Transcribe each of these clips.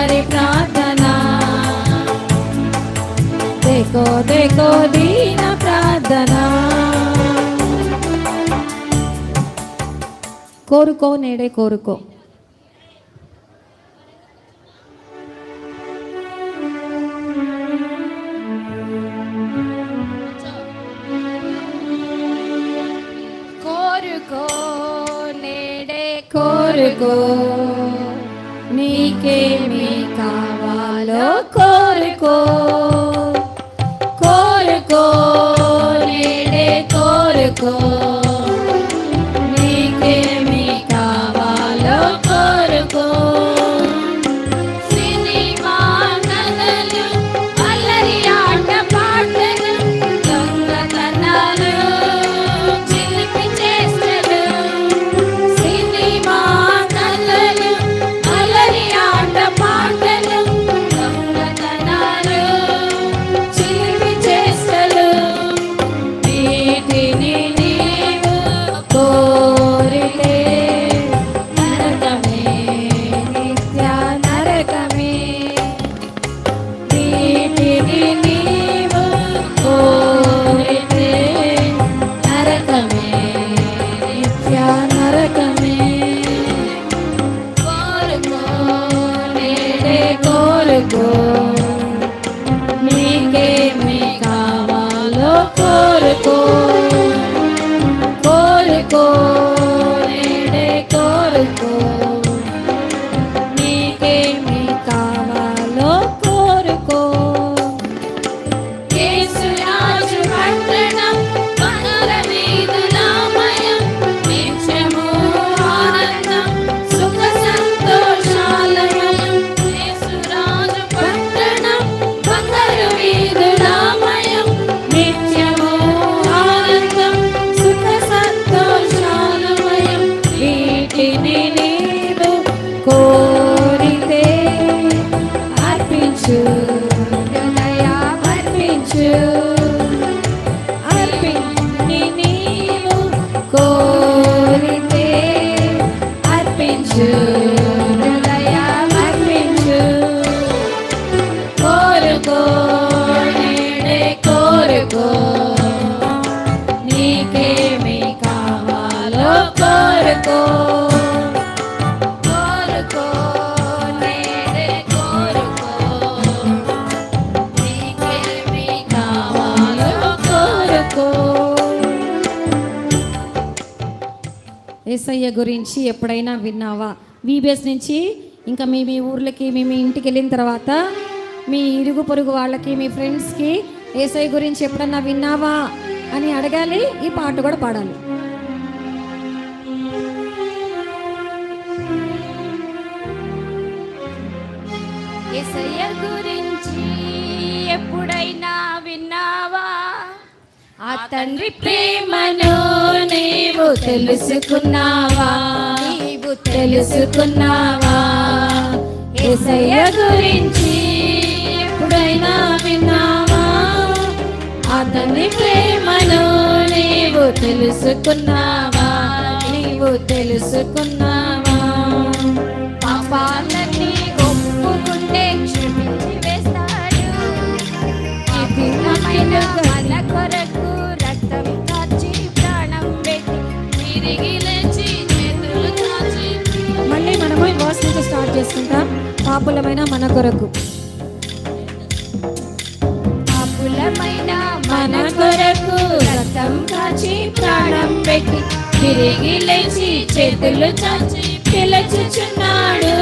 हमारी प्रार्थना, देखो देखो दीन प्रार्थना. కోరుకో నేడే కోరుకో. కోరుకో నేడే కోరుకో, నీకేమి కావాలో కోరుకో. కోరుకో నేడే కోరుకో, నీకేమి కావాలో కోరుకో. సినిమా కథలు, అల్లరి ఆట పాటలు, దొంగతనాలు, చిలిపి చేష్టలు. సినిమా కథలు, అల్లరి ఆట పాటలు, దొంగతనాలు, చిలిపి చేష్టలు. వీటిని నీవు కోరితే నరకమే, నిత్య నరకమే. వీటిని నీవు కోరితే నరకమే, నిత్య నరకమే. కోరుకో నేడే కోరుకో, నీకేమి కావాలో కోరుకో. కోరుకో నేడే కోరుకో, నీకేమి కావాలో కోరుకో. యేసురాజు పట్టణం బంగారవీధులమయం, నిత్యము ఆనందం సుఖ సంతోషాలమయం. యేసురాజు పట్టణం బంగారవీధులమయం, నిత్యము ఆనందం సుఖ సంతోషాలమయం. వీటిని నీవు కోరితే అర్పించు, హృదయా అర్పించు. అర్పించి నీవు కోరితే అర్పించు, హృదయా అర్పించు. కోరుకో నేడే కోరుకో, నీకేమి కావాలో కోరుకో. కోరుకో నేడే కోరుకో, నీకేమి కావాలో కోరుకో. యేసయ్య గురించి ఎప్పుడైనా విన్నావా? వీబీఎస్ నుంచి ఇంకా మీ మీ ఊర్లకి మీ మీ ఇంటికి వెళ్ళిన తర్వాత మీ ఇరుగు పొరుగు వాళ్ళకి మీ ఫ్రెండ్స్కి యేసయ్య గురించి ఎప్పుడన్నా విన్నావా అని అడగాలి. ఈ పాట కూడా పాడాలి. యేసయ్య గురించి ఎప్పుడైనా విన్నావా? ఆ తండ్రి ప్రేమను నీవు తెలుసుకున్నావా? నీవు తెలుసుకున్నావా? యేసయ్య గురించి ఎప్పుడైనా విన్నావా? ఆ తండ్రి ప్రేమను నీవు తెలుసుకున్నావా? నీవు తెలుసుకున్నావా? పాపాలన్నీ ఒప్పుకుంటే క్షమించి వేస్తాడు. ఈ భిన్నమైన మన కొరకు రక్తం కాచి ప్రాణం పెట్టి తిరిగి లేచి చేతులు చాచి. మళ్ళీ మనము ఈ వర్స్ నుంచి స్టార్ట్ చేసుకుంటాం. పాపులమైన మన కొరకు, పాపులమైన మన కొరకు రక్తం కాచి ప్రాణం పెట్టి తిరిగి లేచి చేతులు చాచి పిలుచుచున్నాడు.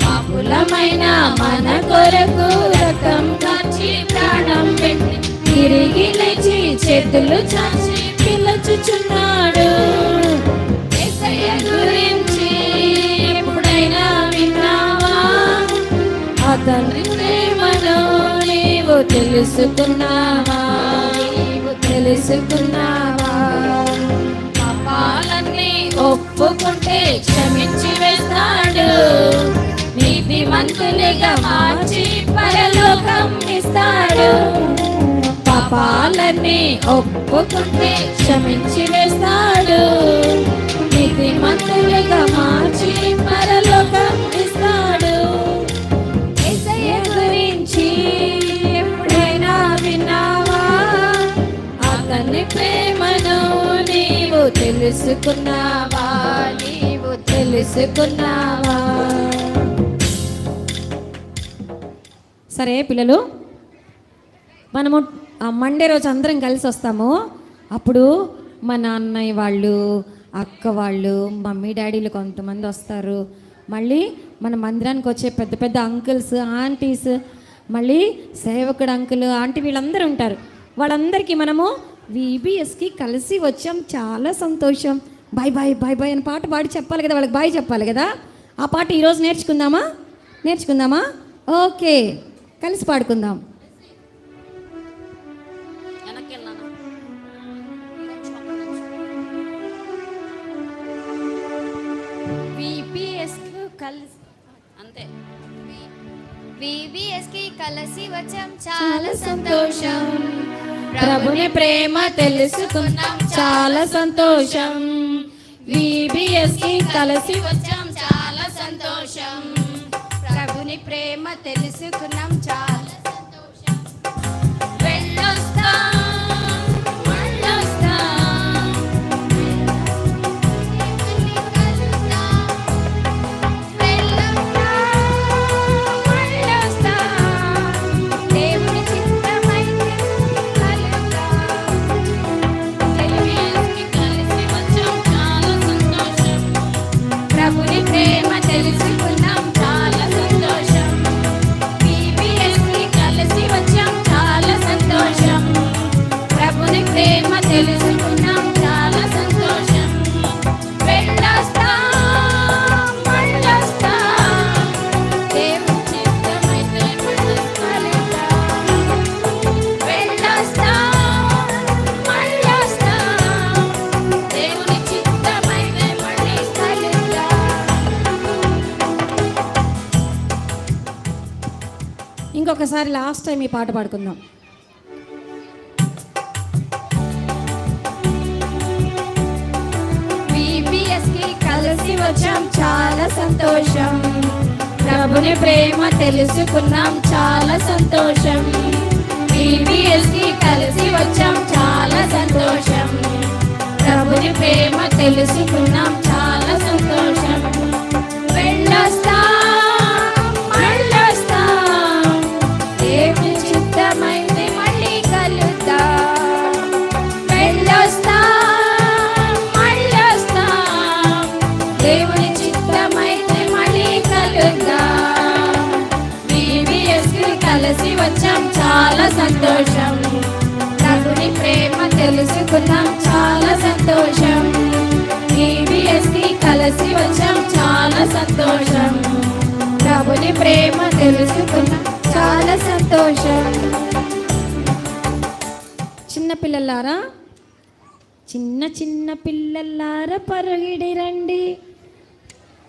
పాపులమైన మన కొరకు రక్తం కాచి ప్రాణం పెట్టి తిరిగి లేచి చేతులు చాచి పిలుచుచున్నాడు. యేసయ్య గురించి ఎప్పుడైనా విన్నావా? ఆ తండ్రి ప్రేమను నీవు తెలుసుకున్నావా? నీవు తెలుసుకున్నావా? పాపాలన్నీ ఒప్పుకుంటే క్షమించి వేస్తాడు. నీతిమంతులుగా మార్చి పరలోకం ఇస్తాడు. పాపాలన్నీ ఒప్పుకుంటే క్షమించి వేస్తాడు. నీతిమంతులుగా మార్చి పరలోకం ఇస్తాడు. తెలుసుకున్నావా, నీవు తెలుసుకున్నావా. సరే పిల్లలు, మనము మండే రోజు అందరం కలిసి వస్తాము. అప్పుడు మా నాన్నయ్య వాళ్ళు, అక్క వాళ్ళు, మమ్మీ డాడీలు కొంతమంది వస్తారు. మళ్ళీ మన మందిరానికి వచ్చే పెద్ద పెద్ద అంకుల్స్, ఆంటీస్, మళ్ళీ సేవకుడు అంకుల్, ఆంటీ వీళ్ళందరూ ఉంటారు. వాళ్ళందరికీ మనము VBSకి కలిసి వచ్చాం, చాలా సంతోషం, బాయ్ బాయ్ బాయ్ బాయ్ అని పాట పాడి చెప్పాలి కదా, వాళ్ళకి బాయ్ చెప్పాలి కదా. ఆ పాట ఈరోజు నేర్చుకుందామా? ఓకే, కలిసి పాడుకుందాం. VBSకి కలిసి వచ్చాం, చాలా సంతోషం. ప్రభుని ప్రేమ తెలుసుకున్నాం, చాలా సంతోషం. VBSకి కలిసి వచ్చాం, చాలా సంతోషం. ప్రభుని ప్రేమ తెలుసుకున్నాం, చాలా సంతోషం. వెళ్ళొస్తాం, మళ్ళొస్తాం, దేవుని చిత్తమైతే కలుద్దాం. VBSకి కలిసి వచ్చాం, చాలా సంతోషం. ప్రభుని ప్రేమ తెలుసుకున్నాం, చాలా సంతోషం. VBSకి కలిసి వచ్చాం, చాలా సంతోషం. ప్రభుని ప్రేమ తెలుసుకున్నాం, చాలా సంతోషం. వెళ్ళొస్తాం, మళ్ళొస్తాం, దేవుని చిత్తమైతే మళ్ళీ కలుద్దాం. వెళ్ళొస్తాం, మళ్ళొస్తాం, దేవుని చిత్తమైతే మళ్ళీ కలుద్దాం. ఇంకొకసారి లాస్ట్ టైం ఈ పాట పాడుకుందాం. VBSకి కలిసి వచ్చాం, చాలా సంతోషం. ప్రభుని ప్రేమ తెలుసుకున్నాం, చాలా సంతోషం. VBSకి కలిసి వచ్చాం, చాలా సంతోషం. ప్రభుని ప్రేమ తెలుసుకున్నాం, చాలా సంతోషం. వెళ్ళొస్తాం, మళ్ళొస్తాం, దేవుని చిత్తమైతే మళ్ళీ కలుద్దాం. వెళ్ళొస్తాం, మళ్ళొస్తాం, దేవుని చిత్తమైతే మళ్ళీ కలుద్దాం. VBSకి కలిసి వచ్చాం, చాలా సంతోషం. ప్రభుని ప్రేమ తెలుసుకున్నాం, చాలా సంతోషం. VBSకి కలిసి వచ్చాం, చాలా సంతోషం. ప్రభుని ప్రేమ తెలుసుకున్నాం, చాలా సంతోషం. చిన్నపిల్లలారా, చిన్న పిల్లలారా పరుగిడి రండి.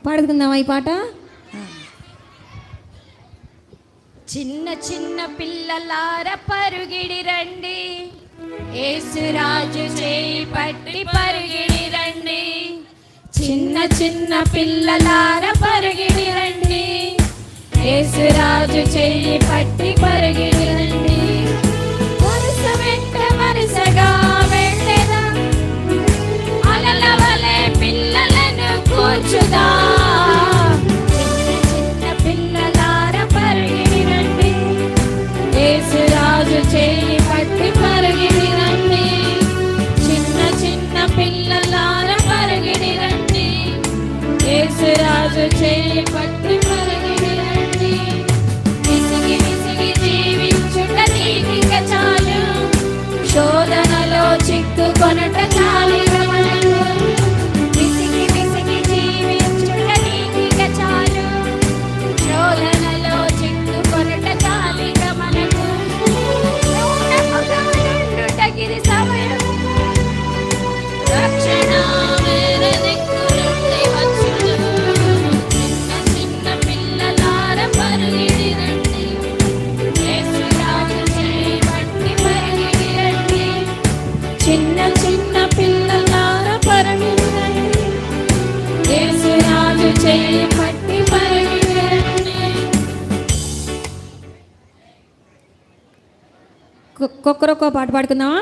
పాడుకుందామా ఈ పాట? చిన్న పిల్లలార పరుగిడి రండి, యేసురాజు చేయి పట్టి పరుగిడి రండి. చిన్న పిల్లలార పరుగిడి రండి, యేసురాజు చేయి పట్టి పరుగిడి రండి. వరుస వెంట వరుసగా వెళ్ళెదాం, అలల వలె పిల్లలను కూర్చుదాం. చిన్న పిల్లలార పరుగిడి రండి, యేసురాజు చేయి పట్టి పరుగిడి రండి. చిన్న పిల్లలార పరుగిడి రండి, యేసురాజు చేయి పట్టి పరుగిడి రండి. విసిగి జీవించుట నీకిక చాలు, శోధనలో చిక్కుకొనుట చాలిక మనకు. విసిగి జీవించుట నీకిక చాలు, శోధనలో చిక్కుకొనుట చాలిక మనకు. గిరి సమయం రక్షణ వేరే దిక్కు నుండి వచ్చును. చిన్న పిల్లలార పరుగిడి రండి, యేసురాజు చేయి పట్టి పరుగిడి రండి. చిన్న పిల్లలార పరుగిడి రండి, యేసురాజు చేయి పట్టి పరుగిడి రండి. కుక్కరొక్క పాట పాడుకుందామా?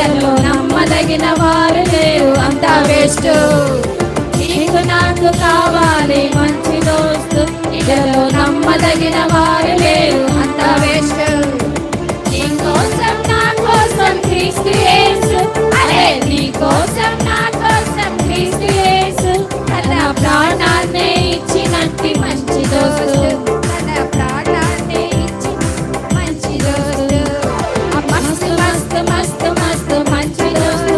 ఇలలో నమ్మదగిన వారు లేరు, అంతా వేస్ట్. నీకు నాకు కావాలి మంచి దోస్తు, ఇలలో నమ్మదగిన వారు లేరు, అంతా వేస్ట్. నీ కోసం నా కోసం క్రీస్తు యేసు, అరే నీ కోసం నా కోసం క్రీస్తు యేసు తన ప్రాణాన్ని ఇచ్చినట్టి మంచి దోస్తు, తన ప్రాణాన్ని ఇచ్చి మంచి దోస్తు. ఆ మస్తు మస్తు మస్తు మస్తు మంచి దోస్తు,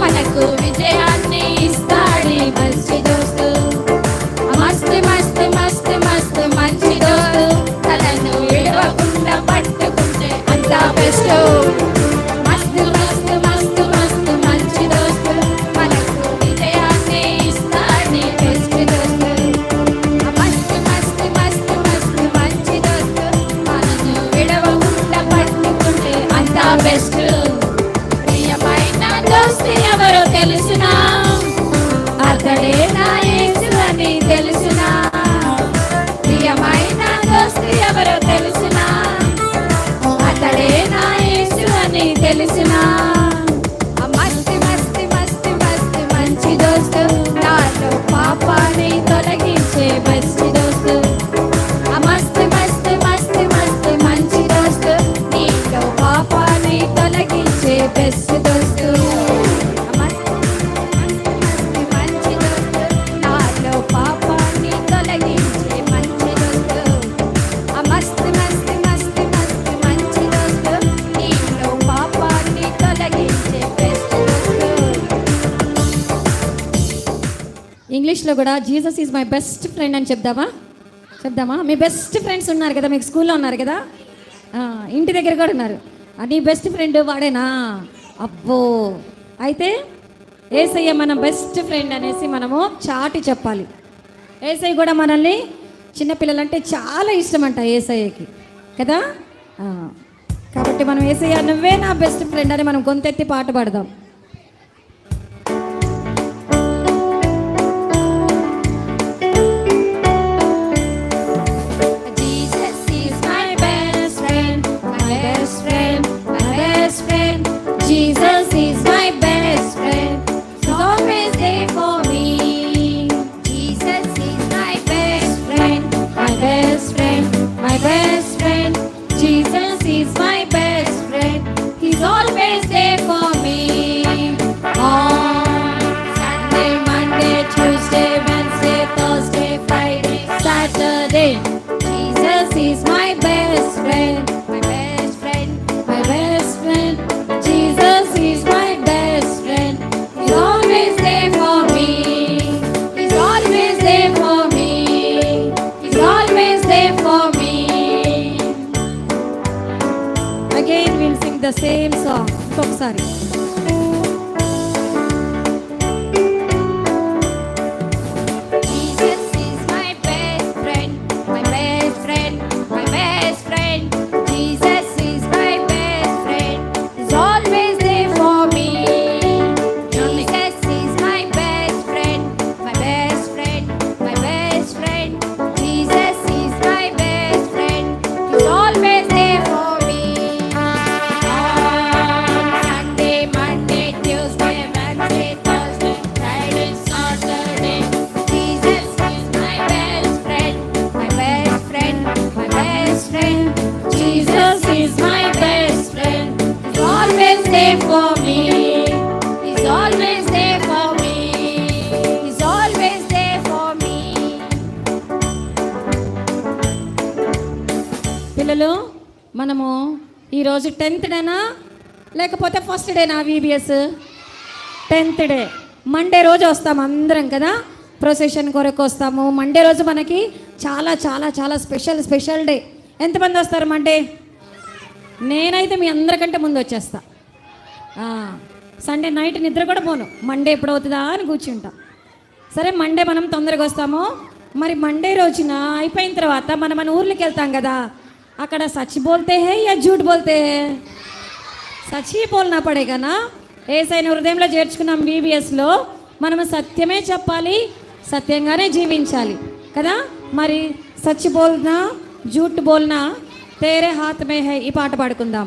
మనకు విజయాన్ని ఇస్తాడు మంచి దోస్తు. ఆ మస్తు మస్తు మస్తు మస్తు మంచి దోస్తు, తనను విడవకుండా పట్టుకుంటే అంతా బెస్ట్. మస్తు మస్తు మస్తు మస్తు మంచి దోస్తు, మనకు విజయాన్ని ఇస్తాడు బెస్ట్ దోస్తు. ఆ మస్తు మస్తు మస్తు మస్తు మంచి దోస్తు, మనను విడవకుండా పట్టుకుంటే అంతా బెస్ట్. ప్రియమైన దోస్తు ఎవరో తెలుసునా, అతడే నా యేసు అని తెలుసునా. ప్రియమైన దోస్తు ఎవరో తెలుసునా, అతడే నా యేసు అని తెలుసునా. ఆ మస్తు మస్తు మస్తు మస్తు మంచి దోస్తు, నాలో పాపాన్ని తొలగించే బెస్ట్ దోస్తు. ఆ మస్తు మస్తు మస్తు మస్తు మంచి దోస్తు, నీలో పాపాన్ని తొలగించే బెస్ట్ దోస్తు. ఆ మస్తు మస్తు మంచి దోస్తు, నాలో పాపాన్ని తొలగించే మంచి దోస్తు. ఆ మస్తు మస్తు మస్తు మస్తు మంచి దోస్తు, నీలో పాపాన్ని తొలగించే బెస్ట్ దోస్తు. ఇంగ్లీష్లో కూడా Jesus is my best friend అని చెప్దామా? మీ బెస్ట్ ఫ్రెండ్స్ ఉన్నారు కదా, మీకు స్కూల్లో ఉన్నారు కదా, ఇంటి దగ్గర కూడా ఉన్నారు. నీ బెస్ట్ ఫ్రెండ్ వాడేనా? అబ్బో, అయితే యేసయ్య మన బెస్ట్ ఫ్రెండ్ అనేసి మనము చాటి చెప్పాలి. యేసయ్య కూడా మనల్ని, చిన్నపిల్లలంటే చాలా ఇష్టం అంట యేసయ్యకి కదా. కాబట్టి మనం యేసయ్య నువ్వే నా బెస్ట్ ఫ్రెండ్ అని మనం గొంతెత్తి పాట పాడదాం. Jesus is my best friend, my best friend, my best friend. Jesus is my best friend, he's always there for me. Jesus is my best friend, my best friend, my best friend. Jesus is my best friend, he's always there for me. On Sunday, Monday, Tuesday, Wednesday, Thursday, Friday, Saturday, Jesus is my best friend, my best friend, my best friend. Jesus is my best friend, he's always there for me. He's always there for me. He's always there for me. Again we'll sing the same song. ఒకసారి Jesus is my best friend, my best friend, my best friend. Jesus is my best friend, he's always there for me. Jesus is my best friend, my best friend, my best friend. Jesus is my best friend, he's always there for me. On Sunday, Monday, Tuesday, Wednesday, Thursday, Friday, Saturday, Jesus is my best friend, my best friend, my best friend. Jesus is my best friend, he's always there for me. He's always there for me. He's always there for me. పిల్లలు, మనము ఈరోజు 10th డేనా లేకపోతే first డేనా? VBS 10th day, Monday రోజు వస్తాము అందరం కదా, ప్రొసెషన్ కొరకు వస్తాము. మండే రోజు మనకి చాలా చాలా చాలా స్పెషల్ డే. ఎంతమంది వస్తారు మండే? నేనైతే మీ అందరికంటే ముందు వచ్చేస్తా. సండే నైట్ నిద్ర కూడా పోను, మండే ఎప్పుడు అవుతుందా అని కూర్చుంటా. సరే, మండే మనం తొందరగా వస్తాము. మరి మండే రోజున అయిపోయిన తర్వాత మనం మన ఊర్లోకి వెళ్తాం కదా, అక్కడ సచ్ బోల్తే హే యా झूठ బోల్తే హే? సచి బోల్నా పడేగా నా. యేసయ్యను హృదయంలో చేర్చుకున్నాం. VBSలో మనము సత్యమే చెప్పాలి, సత్యంగానే జీవించాలి కదా. మరి సచ్ బోల్నా झूठ బోల్నా తేరే హాత్ మే హై, ఈ పాట పాడుకుందాం.